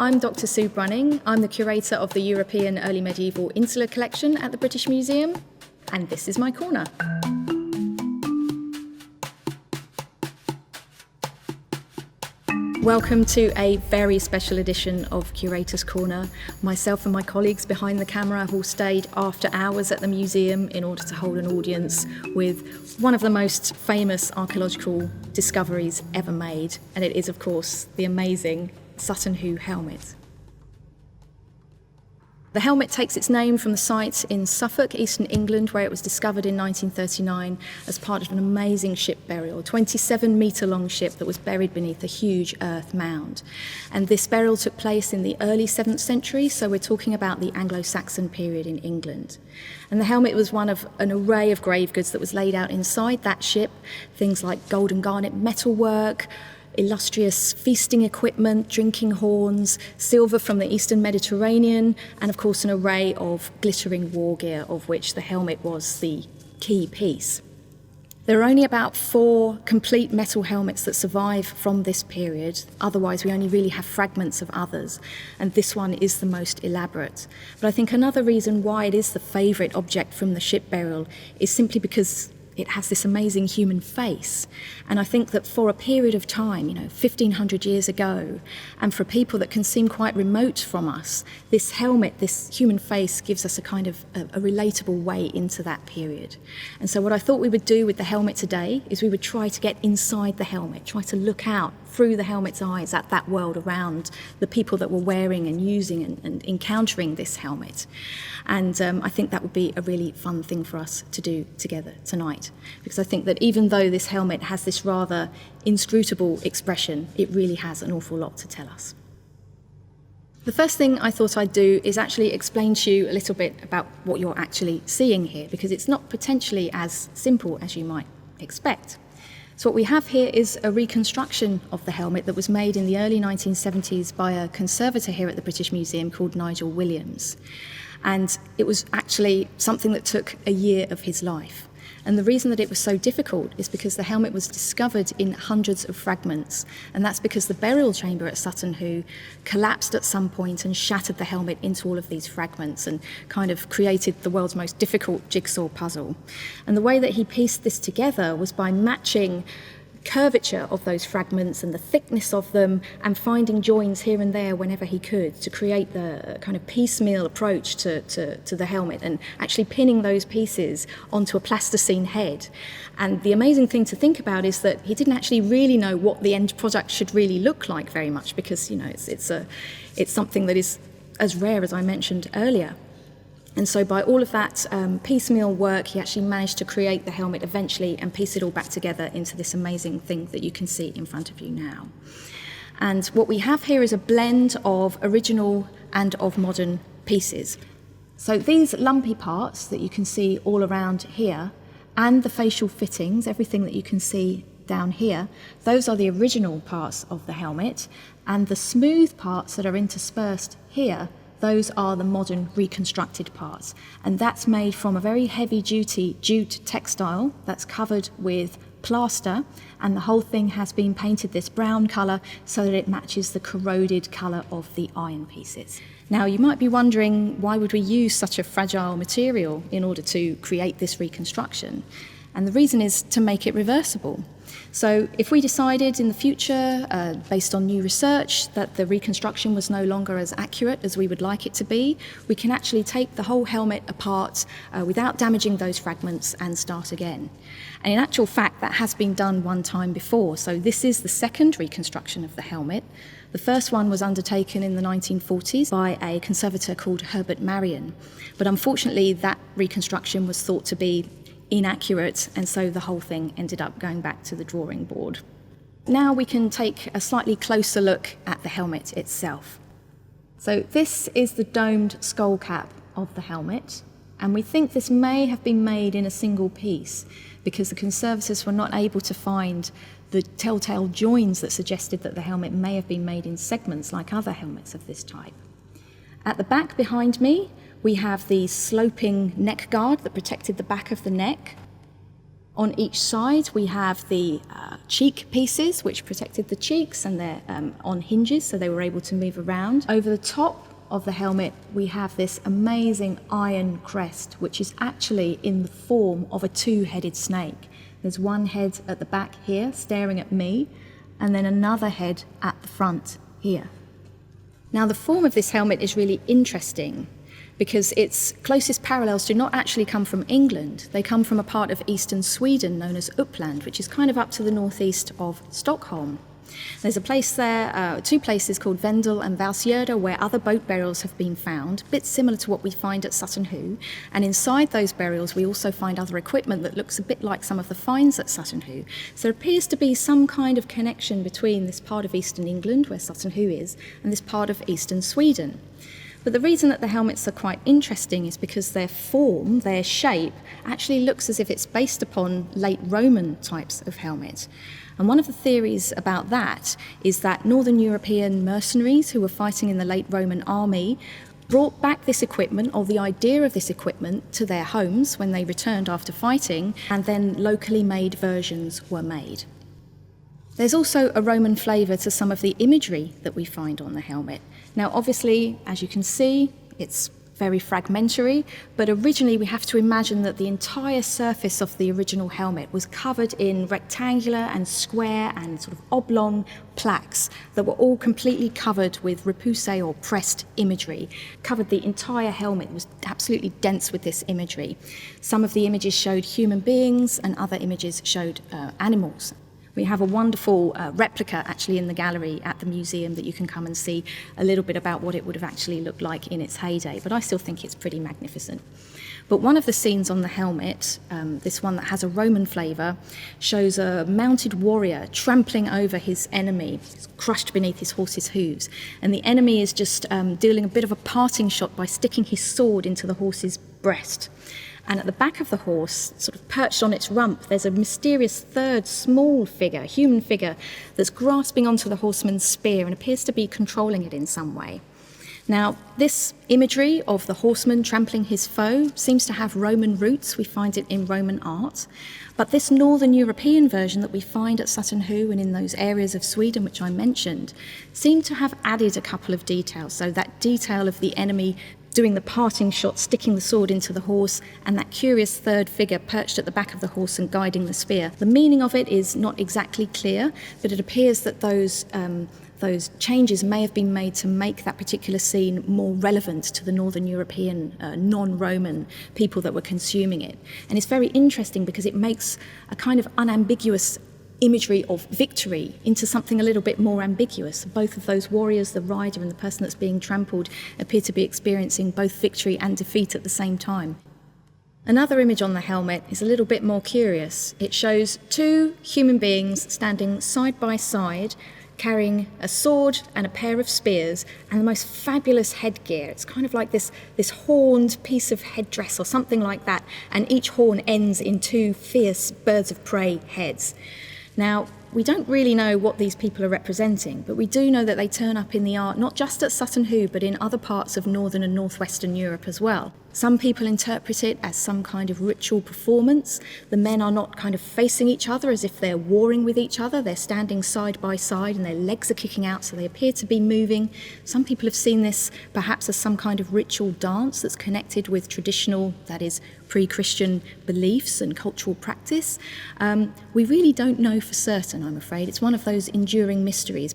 I'm Dr. Sue Brunning. I'm the curator of the European Early Medieval Insular Collection at the British Museum, and this is my corner. Welcome to a very special edition of Curator's Corner. Myself and my colleagues behind the camera have all stayed after hours at the museum in order to hold an audience with one of the most famous archaeological discoveries ever made, and it is, of course, the amazing Sutton Hoo helmet. The helmet takes its name from the site in Suffolk, eastern England, where it was discovered in 1939 as part of an amazing ship burial, a 27-metre-long ship that was buried beneath a huge earth mound. And this burial took place in the early 7th century, so we're talking about the Anglo-Saxon period in England. And the helmet was one of an array of grave goods that was laid out inside that ship, things like gold and garnet metalwork, illustrious feasting equipment, drinking horns, silver from the Eastern Mediterranean, and of course an array of glittering war gear, of which the helmet was the key piece. There are only about 4 complete metal helmets that survive from this period. Otherwise, we only really have fragments of others, and this one is the most elaborate. But I think another reason why it is the favourite object from the ship burial is simply because it has this amazing human face. And I think that for a period of time, 1,500 years ago, and for people that can seem quite remote from us, this helmet, this human face, gives us a kind of a relatable way into that period. And so what I thought we would do with the helmet today is we would try to get inside the helmet, try to look out through the helmet's eyes at that world around the people that were wearing and using and encountering this helmet. And I think that would be a really fun thing for us to do together tonight, because I think that even though this helmet has this rather inscrutable expression, it really has an awful lot to tell us. The first thing I thought I'd do is actually explain to you a little bit about what you're actually seeing here, because it's not potentially as simple as you might expect. So what we have here is a reconstruction of the helmet that was made in the early 1970s by a conservator here at the British Museum called Nigel Williams. And it was actually something that took a year of his life. And the reason that it was so difficult is because the helmet was discovered in hundreds of fragments. And that's because the burial chamber at Sutton Hoo collapsed at some point and shattered the helmet into all of these fragments and kind of created the world's most difficult jigsaw puzzle. And the way that he pieced this together was by matching curvature of those fragments and the thickness of them and finding joins here and there whenever he could to create the kind of piecemeal approach to the helmet and actually pinning those pieces onto a plasticine head. And the amazing thing to think about is that he didn't actually really know what the end product should really look like very much, because it's something that is as rare as I mentioned earlier. And so by all of that piecemeal work, he actually managed to create the helmet eventually and piece it all back together into this amazing thing that you can see in front of you now. And what we have here is a blend of original and of modern pieces. So these lumpy parts that you can see all around here, and the facial fittings, everything that you can see down here, those are the original parts of the helmet, and the smooth parts that are interspersed here, those are the modern reconstructed parts. And that's made from a very heavy-duty jute textile that's covered with plaster, and the whole thing has been painted this brown colour so that it matches the corroded colour of the iron pieces. Now, you might be wondering, why would we use such a fragile material in order to create this reconstruction? And the reason is to make it reversible. So if we decided in the future, based on new research, that the reconstruction was no longer as accurate as we would like it to be, we can actually take the whole helmet apart without damaging those fragments and start again. And in actual fact, that has been done one time before. So this is the second reconstruction of the helmet. The first one was undertaken in the 1940s by a conservator called Herbert Marion. But unfortunately, that reconstruction was thought to be inaccurate, and so the whole thing ended up going back to the drawing board. Now we can take a slightly closer look at the helmet itself. So this is the domed skull cap of the helmet, and we think this may have been made in a single piece because the conservators were not able to find the telltale joins that suggested that the helmet may have been made in segments like other helmets of this type. At the back behind me, we have the sloping neck guard that protected the back of the neck. On each side we have the cheek pieces, which protected the cheeks, and they're on hinges, so they were able to move around. Over the top of the helmet we have this amazing iron crest, which is actually in the form of a two-headed snake. There's one head at the back here staring at me, and then another head at the front here. Now the form of this helmet is really interesting because its closest parallels do not actually come from England. They come from a part of eastern Sweden known as Uppland, which is kind of up to the northeast of Stockholm. There's a place there, two places called Vendel and Valsgärde, where other boat burials have been found, a bit similar to what we find at Sutton Hoo. And inside those burials we also find other equipment that looks a bit like some of the finds at Sutton Hoo. So there appears to be some kind of connection between this part of eastern England, where Sutton Hoo is, and this part of eastern Sweden. But the reason that the helmets are quite interesting is because their form, their shape, actually looks as if it's based upon late Roman types of helmet. And one of the theories about that is that Northern European mercenaries who were fighting in the late Roman army brought back this equipment, or the idea of this equipment, to their homes when they returned after fighting, and then locally made versions were made. There's also a Roman flavour to some of the imagery that we find on the helmet. Now obviously, as you can see, it's very fragmentary, but originally we have to imagine that the entire surface of the original helmet was covered in rectangular and square and sort of oblong plaques that were all completely covered with repoussé or pressed imagery. Covered the entire helmet, was absolutely dense with this imagery. Some of the images showed human beings and other images showed animals. We have a wonderful replica actually in the gallery at the museum that you can come and see a little bit about what it would have actually looked like in its heyday, but I still think it's pretty magnificent. But one of the scenes on the helmet, this one that has a Roman flavour, shows a mounted warrior trampling over his enemy, crushed beneath his horse's hooves, and the enemy is just dealing a bit of a parting shot by sticking his sword into the horse's breast. And at the back of the horse, sort of perched on its rump, there's a mysterious third small figure, human figure, that's grasping onto the horseman's spear and appears to be controlling it in some way. Now, this imagery of the horseman trampling his foe seems to have Roman roots. We find it in Roman art. But this Northern European version that we find at Sutton Hoo and in those areas of Sweden which I mentioned seem to have added a couple of details. So that detail of the enemy doing the parting shot, sticking the sword into the horse, and that curious third figure perched at the back of the horse and guiding the spear. The meaning of it is not exactly clear, but it appears that those changes may have been made to make that particular scene more relevant to the Northern European, non-Roman people that were consuming it. And it's very interesting because it makes a kind of unambiguous imagery of victory into something a little bit more ambiguous. Both of those warriors, the rider and the person that's being trampled, appear to be experiencing both victory and defeat at the same time. Another image on the helmet is a little bit more curious. It shows two human beings standing side by side, carrying a sword and a pair of spears and the most fabulous headgear. It's kind of like this horned piece of headdress or something like that, and each horn ends in two fierce birds of prey heads. Now, we don't really know what these people are representing, but we do know that they turn up in the art not just at Sutton Hoo, but in other parts of northern and northwestern Europe as well. Some people interpret it as some kind of ritual performance. The men are not kind of facing each other as if they're warring with each other. They're standing side by side and their legs are kicking out, so they appear to be moving. Some people have seen this perhaps as some kind of ritual dance that's connected with traditional, that is, pre-Christian beliefs and cultural practice. We really don't know for certain, I'm afraid. It's one of those enduring mysteries.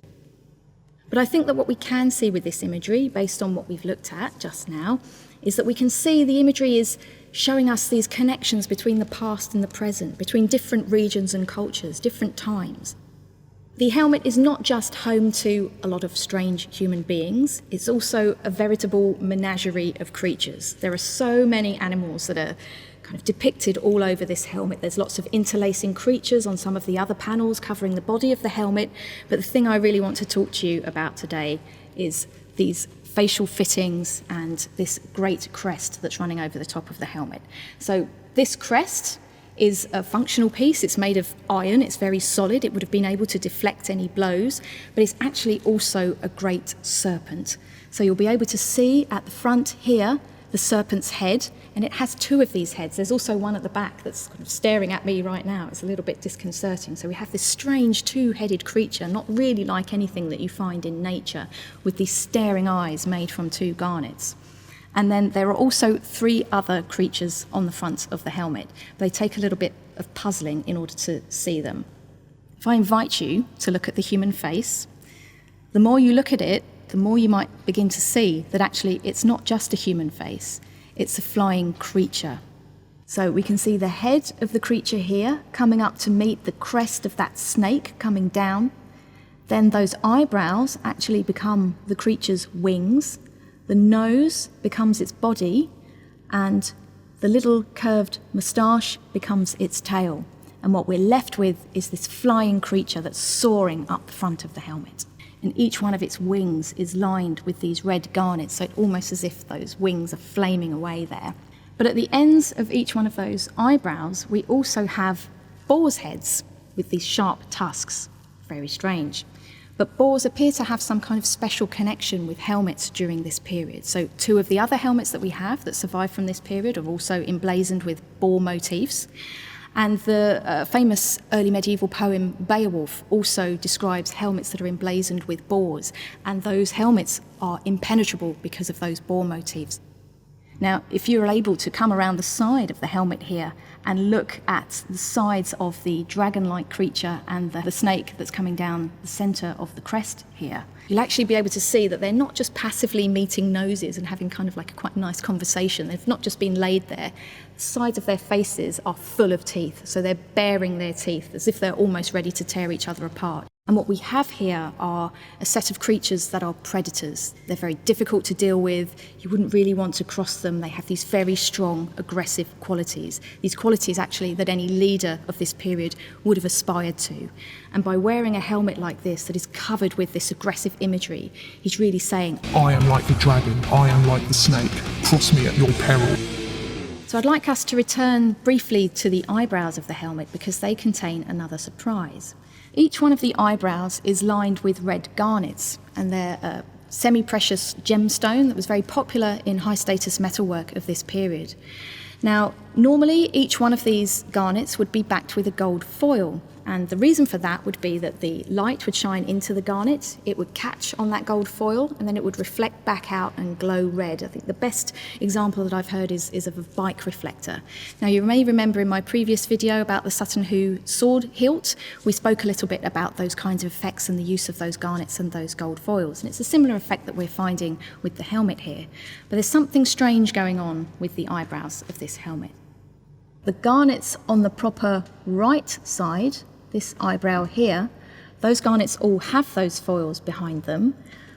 But I think that what we can see with this imagery, based on what we've looked at just now, is that we can see the imagery is showing us these connections between the past and the present, between different regions and cultures, different times. The helmet is not just home to a lot of strange human beings, it's also a veritable menagerie of creatures. There are so many animals that are kind of depicted all over this helmet. There's lots of interlacing creatures on some of the other panels covering the body of the helmet, but the thing I really want to talk to you about today is these facial fittings and this great crest that's running over the top of the helmet. So this crest is a functional piece. It's made of iron, it's very solid, it would have been able to deflect any blows, but it's actually also a great serpent. So you'll be able to see at the front here the serpent's head, and it has two of these heads. There's also one at the back that's kind of staring at me right now. It's a little bit disconcerting. So we have this strange two-headed creature, not really like anything that you find in nature, with these staring eyes made from two garnets. And then there are also three other creatures on the front of the helmet. They take a little bit of puzzling in order to see them. If I invite you to look at the human face, the more you look at it, the more you might begin to see that actually it's not just a human face, it's a flying creature. So we can see the head of the creature here coming up to meet the crest of that snake coming down. Then those eyebrows actually become the creature's wings, the nose becomes its body, and the little curved moustache becomes its tail. And what we're left with is this flying creature that's soaring up the front of the helmet. And each one of its wings is lined with these red garnets, so it's almost as if those wings are flaming away there. But at the ends of each one of those eyebrows, we also have boar's heads with these sharp tusks. Very strange. But boars appear to have some kind of special connection with helmets during this period. So two of the other helmets that we have that survive from this period are also emblazoned with boar motifs. And the famous early medieval poem Beowulf also describes helmets that are emblazoned with boars, and those helmets are impenetrable because of those boar motifs. Now, if you're able to come around the side of the helmet here and look at the sides of the dragon-like creature and the snake that's coming down the centre of the crest here, you'll actually be able to see that they're not just passively meeting noses and having kind of like a quite nice conversation. They've not just been laid there. The sides of their faces are full of teeth, so they're baring their teeth as if they're almost ready to tear each other apart. And what we have here are a set of creatures that are predators. They're very difficult to deal with. You wouldn't really want to cross them. They have these very strong, aggressive qualities. These qualities, actually, that any leader of this period would have aspired to. And by wearing a helmet like this that is covered with this aggressive imagery, he's really saying, I am like the dragon, I am like the snake. Cross me at your peril. So I'd like us to return briefly to the eyebrows of the helmet because they contain another surprise. Each one of the eyebrows is lined with red garnets, and they're a semi-precious gemstone that was very popular in high-status metalwork of this period. Now, normally each one of these garnets would be backed with a gold foil, and the reason for that would be that the light would shine into the garnet, it would catch on that gold foil, and then it would reflect back out and glow red. I think the best example that I've heard is of a bike reflector. Now, you may remember in my previous video about the Sutton Hoo sword hilt, we spoke a little bit about those kinds of effects and the use of those garnets and those gold foils, and it's a similar effect that we're finding with the helmet here. But there's something strange going on with the eyebrows of this helmet. The garnets on the proper right side, this eyebrow here, those garnets all have those foils behind them,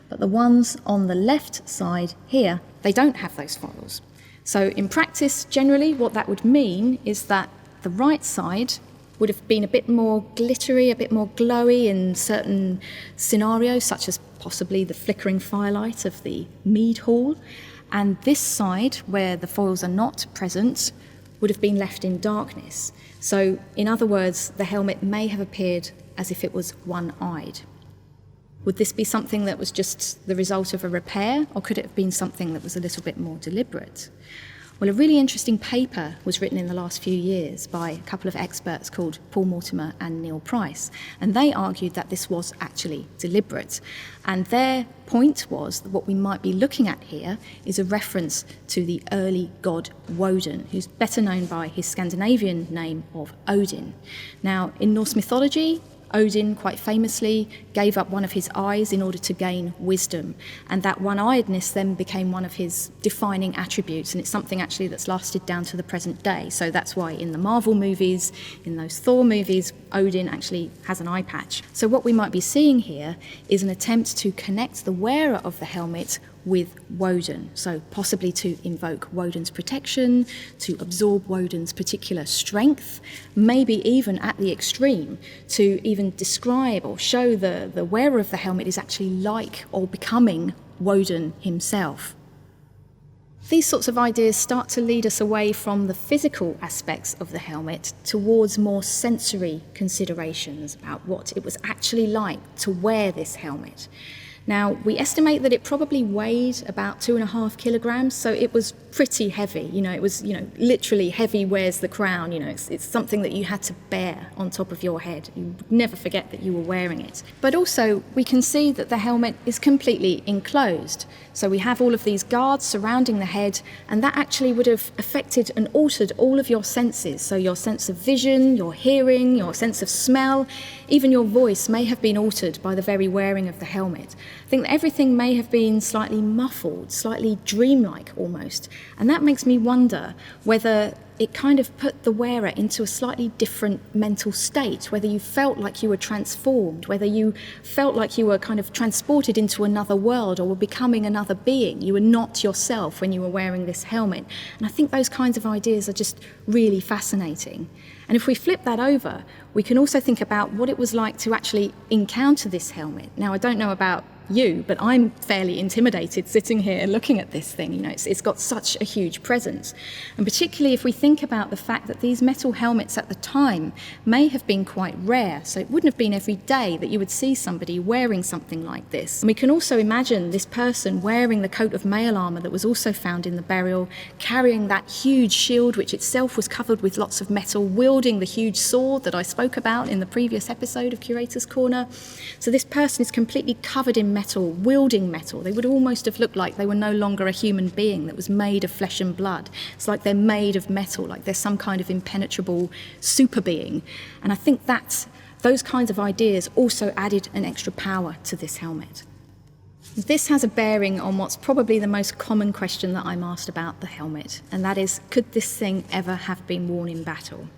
but the ones on the left side here, they don't have those foils. So in practice, generally, what that would mean is that the right side would have been a bit more glittery, a bit more glowy in certain scenarios, such as possibly the flickering firelight of the mead hall, and this side, where the foils are not present, would have been left in darkness. So, in other words, the helmet may have appeared as if it was one-eyed. Would this be something that was just the result of a repair, or could it have been something that was a little bit more deliberate? Well, a really interesting paper was written in the last few years by a couple of experts called Paul Mortimer and Neil Price, and they argued that this was actually deliberate. And their point was that what we might be looking at here is a reference to the early god Woden, who's better known by his Scandinavian name of Odin. Now, in Norse mythology, Odin, quite famously, gave up one of his eyes in order to gain wisdom, and that one-eyedness then became one of his defining attributes, and it's something actually that's lasted down to the present day. So that's why in the Marvel movies, in those Thor movies, Odin actually has an eye patch. So what we might be seeing here is an attempt to connect the wearer of the helmet with Woden, so possibly to invoke Woden's protection, to absorb Woden's particular strength, maybe even at the extreme, to even describe or show the wearer of the helmet is actually like or becoming Woden himself. These sorts of ideas start to lead us away from the physical aspects of the helmet towards more sensory considerations about what it was actually like to wear this helmet. Now, we estimate that it probably weighed about 2.5 kilograms, so it was pretty heavy. It was, literally heavy wears the crown. It's something that you had to bear on top of your head. You would never forget that you were wearing it. But also, we can see that the helmet is completely enclosed. So we have all of these guards surrounding the head, and that actually would have affected and altered all of your senses. So your sense of vision, your hearing, your sense of smell, even your voice may have been altered by the very wearing of the helmet. I think that everything may have been slightly muffled, slightly dreamlike almost. And that makes me wonder whether it kind of put the wearer into a slightly different mental state, whether you felt like you were transformed, whether you felt like you were kind of transported into another world or were becoming another being. You were not yourself when you were wearing this helmet. And I think those kinds of ideas are just really fascinating. And if we flip that over, we can also think about what it was like to actually encounter this helmet. Now, I don't know about you, but I'm fairly intimidated sitting here looking at this thing. It's got such a huge presence. And particularly if we think about the fact that these metal helmets at the time may have been quite rare, so it wouldn't have been every day that you would see somebody wearing something like this. And we can also imagine this person wearing the coat of mail armour that was also found in the burial, carrying that huge shield which itself was covered with lots of metal, wielding the huge sword that I spoke about in the previous episode of Curator's Corner. So this person is completely covered in metal, wielding metal. They would almost have looked like they were no longer a human being that was made of flesh and blood. It's like they're made of metal, like they're some kind of impenetrable super being. And I think that those kinds of ideas also added an extra power to this helmet. This has a bearing on what's probably the most common question that I'm asked about the helmet, and that is, could this thing ever have been worn in battle?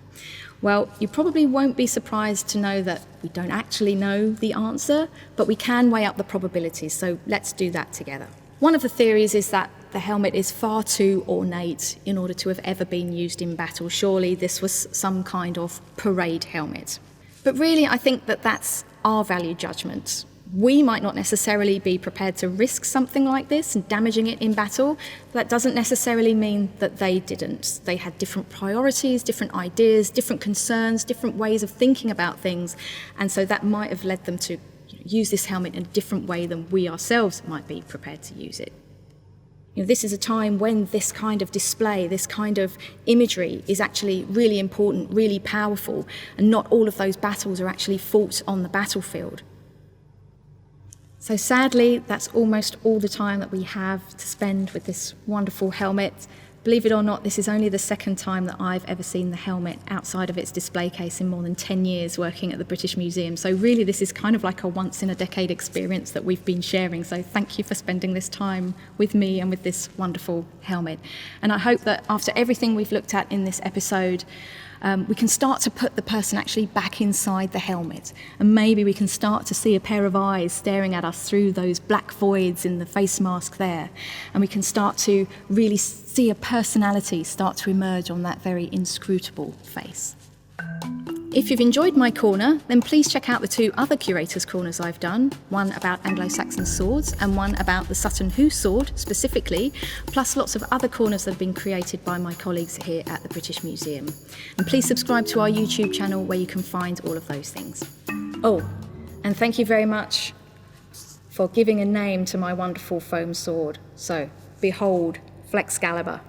Well, you probably won't be surprised to know that we don't actually know the answer, but we can weigh up the probabilities, so let's do that together. One of the theories is that the helmet is far too ornate in order to have ever been used in battle. Surely this was some kind of parade helmet. But really, I think that that's our value judgment. We might not necessarily be prepared to risk something like this and damaging it in battle. That doesn't necessarily mean that they didn't. They had different priorities, different ideas, different concerns, different ways of thinking about things. And so that might have led them to use this helmet in a different way than we ourselves might be prepared to use it. This is a time when this kind of display, this kind of imagery is actually really important, really powerful, and not all of those battles are actually fought on the battlefield. So sadly, that's almost all the time that we have to spend with this wonderful helmet. Believe it or not, this is only the second time that I've ever seen the helmet outside of its display case in more than 10 years working at the British Museum. So really, this is kind of like a once-in-a-decade experience that we've been sharing. So thank you for spending this time with me and with this wonderful helmet. And I hope that after everything we've looked at in this episode, we can start to put the person actually back inside the helmet, and maybe we can start to see a pair of eyes staring at us through those black voids in the face mask there, and we can start to really see a personality start to emerge on that very inscrutable face. If you've enjoyed my corner, then please check out the 2 other Curator's Corners I've done, one about Anglo-Saxon swords and one about the Sutton Hoo sword specifically, plus lots of other corners that have been created by my colleagues here at the British Museum. And please subscribe to our YouTube channel where you can find all of those things. Oh, and thank you very much for giving a name to my wonderful foam sword. So, behold, Flexcalibur.